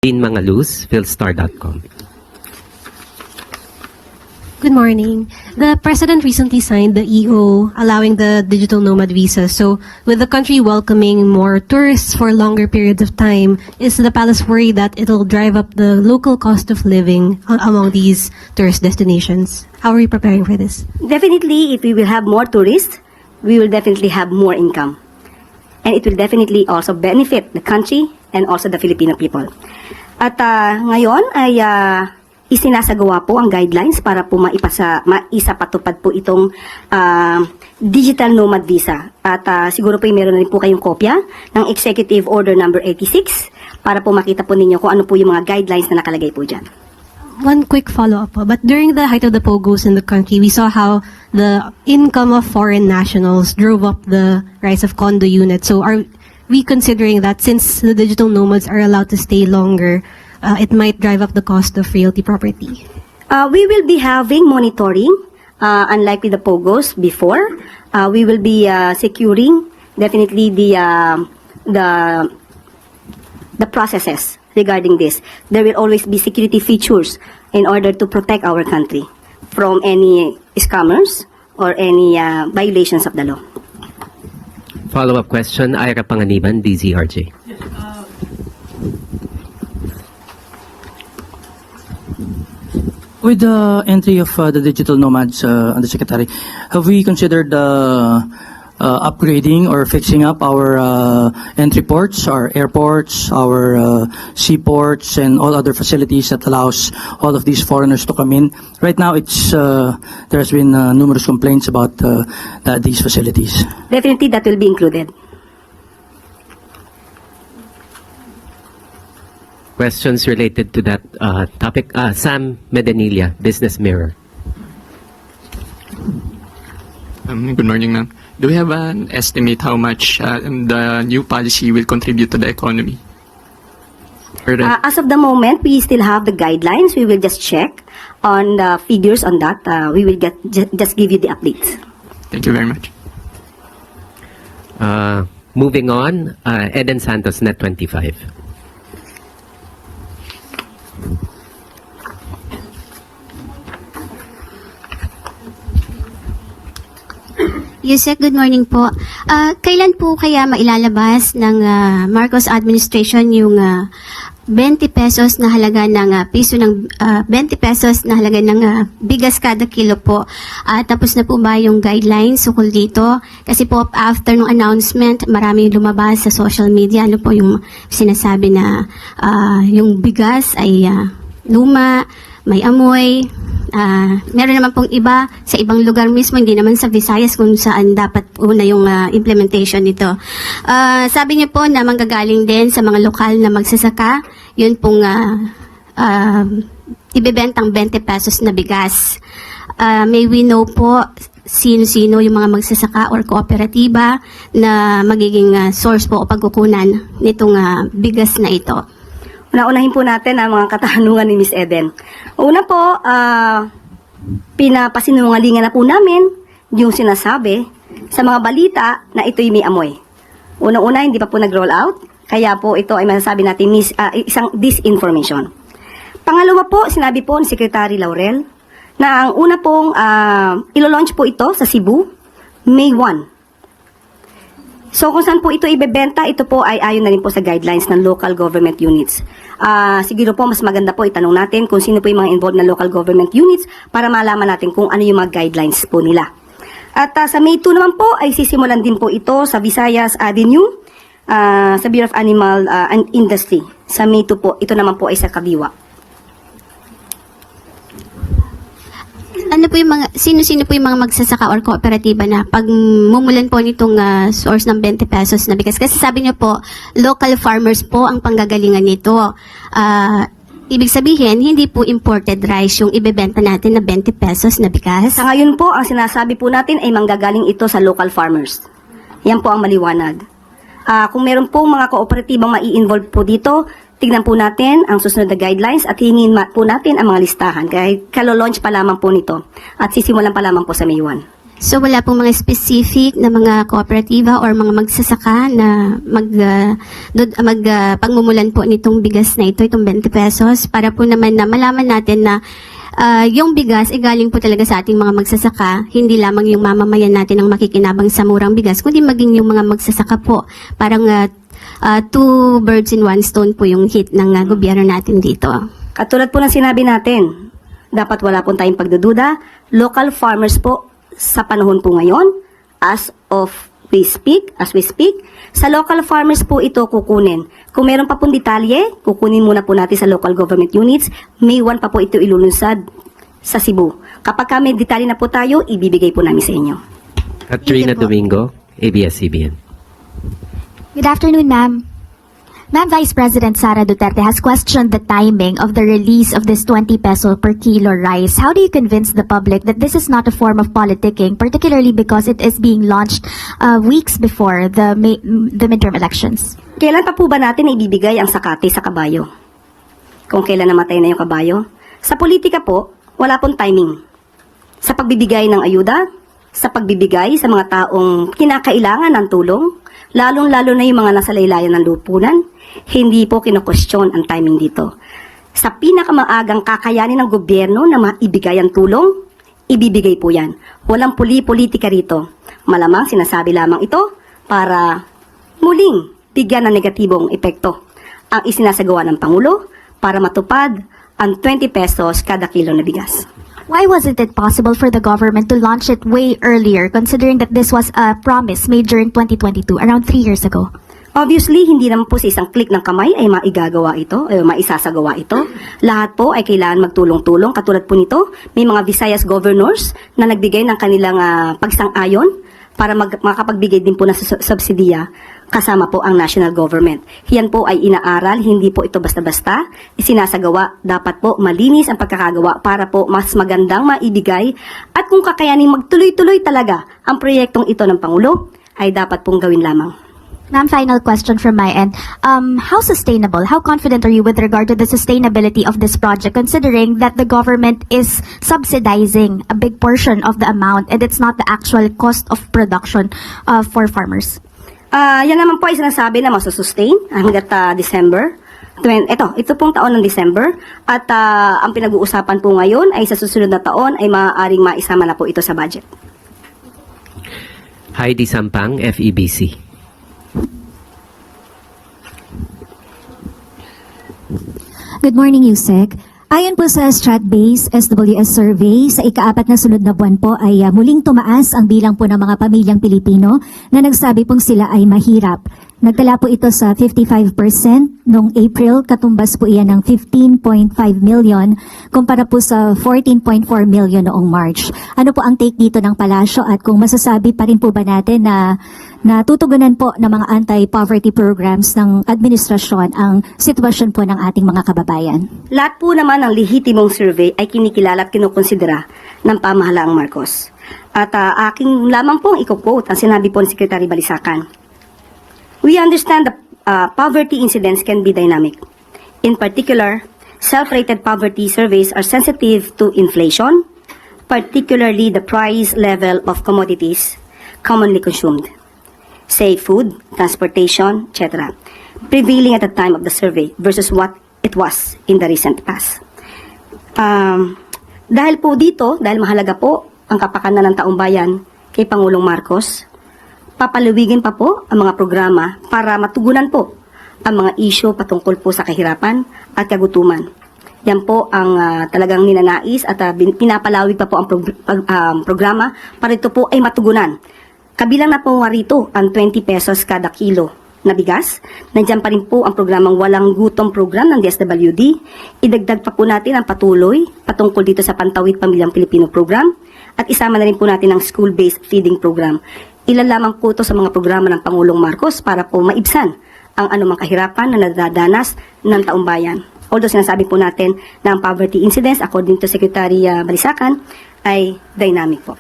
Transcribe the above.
Dean Mangaluz, philstar.com. Good morning. The President recently signed the EO allowing the digital nomad visa. So, with the country welcoming more tourists for longer periods of time, is the palace worried that it'll drive up the local cost of living among these tourist destinations? How are we preparing for this? Definitely, if we will have more tourists, we will definitely have more income. And it will definitely also benefit the country and also the Filipino people. At ngayon ay isinasagawa po ang guidelines para po maisapatupad po itong digital nomad visa. At siguro po meron na rin po kayong kopya ng Executive Order number 86 para po makita po ninyo kung ano po yung mga guidelines na nakalagay po dyan. One quick follow-up. But during the height of the POGOs in the country, we saw how the income of foreign nationals drove up the rise of condo units. So are we considering that since the digital nomads are allowed to stay longer, it might drive up the cost of realty property? We will be having monitoring, unlike with the POGOs before. We will be securing definitely the processes regarding this. There will always be security features in order to protect our country from any scammers or any violations of the law. Follow-up question, Ira Panganiban, DZRJ. With the entry of the digital nomads, Undersecretary, have we considered upgrading or fixing up our entry ports, our airports, our seaports, and all other facilities that allows all of these foreigners to come in? Right now, there has been numerous complaints about these facilities. Definitely that will be included. Questions related to that topic? Sam Medenilla, Business Mirror. Good morning, ma'am. Do we have an estimate how much the new policy will contribute to the economy? As of the moment, we still have the guidelines. We will just check on the figures on that. We will just give you the updates. Thank you very much. Moving on, Eden Santos, Net25. Yusek, good morning po. Kailan po kaya mailalabas ng Marcos administration yung 20 pesos na halaga ng piso ng 20 pesos na halaga ng bigas kada kilo po? Tapos na po ba yung guidelines ukol dito? Kasi po after ng announcement, maraming lumabas sa social media. Ano po yung sinasabi na yung bigas ay luma, may amoy. Meron naman pong iba sa ibang lugar mismo, hindi naman sa Visayas kung saan dapat po na yung implementation nito. Sabi niyo po na manggagaling din sa mga lokal na magsasaka, yun pong ibebentang 20 pesos na bigas. May we know po sino-sino yung mga magsasaka or kooperatiba na magiging source po o pagkukunan nitong bigas na ito. Unahin po natin ang mga katanungan ni Miss Eden. Una po, pinapasinungalingan na po namin yung sinasabi sa mga balita na ito'y may amoy. Una, hindi pa po nag-roll out, kaya po ito ay masasabi natin isang disinformation. Pangalawa po, sinabi po ni Secretary Laurel na ang una pong ilo-launch po ito sa Cebu, May 1. So kung saan po ito ibebenta, ito po ay ayon na rin po sa guidelines ng local government units. Siguro po mas maganda po itanong natin kung sino po yung mga involved na local government units para malaman natin kung ano yung mga guidelines po nila. At sa May 2 naman po ay sisimulan din po ito sa Visayas Avenue, sa Bureau of Animal and Industry. Sa May 2 po, ito naman po ay sa Kabiwa. Ano po yung mga, sino-sino po yung mga magsasaka or kooperatiba na pag mumulan po nitong source ng 20 pesos na bigas? Kasi sabi niyo po, local farmers po ang panggagalingan nito. Ibig sabihin, hindi po imported rice yung ibebenta natin na 20 pesos na bigas? Sa ngayon po, ang sinasabi po natin ay manggagaling ito sa local farmers. Yan po ang maliwanag. Kung meron po mga kooperatibang mai-involve po dito, tignan po natin ang susunod na guidelines at hingin po natin ang mga listahan. Kaya kalolaunch pa lamang po nito at sisimulan pa lamang po sa May 1. So wala pong mga specific na mga kooperatiba or mga magsasaka na pagmumulan po nitong bigas na ito, itong 20 pesos, para po naman na malaman natin na yung bigas ay galing po talaga sa ating mga magsasaka, hindi lamang yung mamamayan natin ang makikinabang sa murang bigas, kundi maging yung mga magsasaka po. Parang two birds in one stone po yung hit ng gobyerno natin dito. Katulad po ng sinabi natin, dapat wala po tayong pagdududa. Local farmers po sa panahon po ngayon, as we speak, sa local farmers po ito kukunin. Kung meron pa pong detalye, kukunin muna po natin sa local government units. May 1 pa po ito ilulunsad sa Cebu. Kapag may detalye na po tayo, ibibigay po namin sa inyo. Katrina Domingo, ABS-CBN. Good afternoon, ma'am. Ma'am, Vice President Sara Duterte has questioned the timing of the release of this 20 peso per kilo rice. How do you convince the public that this is not a form of politicking, particularly because it is being launched weeks before the midterm elections? Kailan pa po ba natin ibibigay ang sakati sa kabayo? Kung kailan namatay na yung kabayo? Sa politika po, wala pong timing. Sa pagbibigay ng ayuda, sa pagbibigay sa mga taong kinakailangan ng tulong, lalong-lalo na yung mga nasa laylayan ng lupunan, hindi po kino-question ang timing dito. Sa pinakamaagang kakayanin ng gobyerno na maibigay ang tulong, ibibigay po yan. Walang politika rito. Malamang sinasabi lamang ito para muling bigyan ng negatibong epekto ang isinasagawa ng Pangulo para matupad ang 20 pesos kada kilo na bigas. Why wasn't it possible for the government to launch it way earlier, considering that this was a promise made during 2022, around 3 years ago? Obviously, hindi naman po sa isang click ng kamay ay maigagawa ito, ay maisasagawa ito. Lahat po ay kailangan magtulong-tulong. Katulad po nito, may mga Visayas governors na nagbigay ng kanilang pagsang-ayon para makapagbigay din po ng subsidiya kasama po ang national government. Yan po ay inaaral, hindi po ito basta-basta isinasagawa. Dapat po malinis ang pagkakagawa para po mas magandang maibigay at kung kakayanin magtuloy-tuloy talaga ang proyektong ito ng Pangulo, ay dapat pong gawin lamang. Ma'am, final question from my end. How sustainable, how confident are you with regard to the sustainability of this project, considering that the government is subsidizing a big portion of the amount and it's not the actual cost of production for farmers? Yan naman po ay sinasabi na masusustain hanggat December. Ito pong taon ng December. At ang pinag-uusapan po ngayon ay sa susunod na taon ay maaaring maisama na po ito sa budget. Heidi Sampang, FEBC. Good morning, Yusek. Ayon po sa Stratbase SWS survey, sa ika-4 na sunod na buwan po ay muling tumaas ang bilang po ng mga pamilyang Pilipino na nagsabi pong sila ay mahirap. Nagtala po ito sa 55% noong April, katumbas po iyan ng 15.5 million kumpara po sa 14.4 million noong March. Ano po ang take dito ng palasyo at kung masasabi pa rin po ba natin na natutugunan po ng mga anti-poverty programs ng administrasyon ang sitwasyon po ng ating mga kababayan? Lahat po naman ng lehitimong survey ay kinikilala at kinukonsidera ng pamahalaang Marcos. At aking lamang pong i-quote ang sinabi po ni Secretary Balisacan. We understand the poverty incidence can be dynamic. In particular, self-rated poverty surveys are sensitive to inflation, particularly the price level of commodities commonly consumed, say food, transportation, etc., prevailing at the time of the survey versus what it was in the recent past. Dahil po dito, dahil mahalaga po ang kapakanan ng taong bayan kay Pangulong Marcos, papaluwigin pa po ang mga programa para matugunan po ang mga isyu patungkol po sa kahirapan at kagutuman. Yan po ang talagang ninanais at pinapalawig pa po ang programa para ito po ay matugunan. Kabilang na po rito ang 20 pesos kada kilo na bigas. Nandiyan pa rin po ang programang Walang Gutom program ng DSWD. Idagdag pa po natin ang patuloy patungkol dito sa Pantawid Pamilyang Pilipino program at isama na rin po natin ang school-based feeding program. Ilan lamang po ito sa mga programa ng Pangulong Marcos para po maibsan ang anumang kahirapan na nadadanas ng taong bayan. Although sinasabi po natin na ang poverty incidence according to Secretary Balisacan ay dynamic po.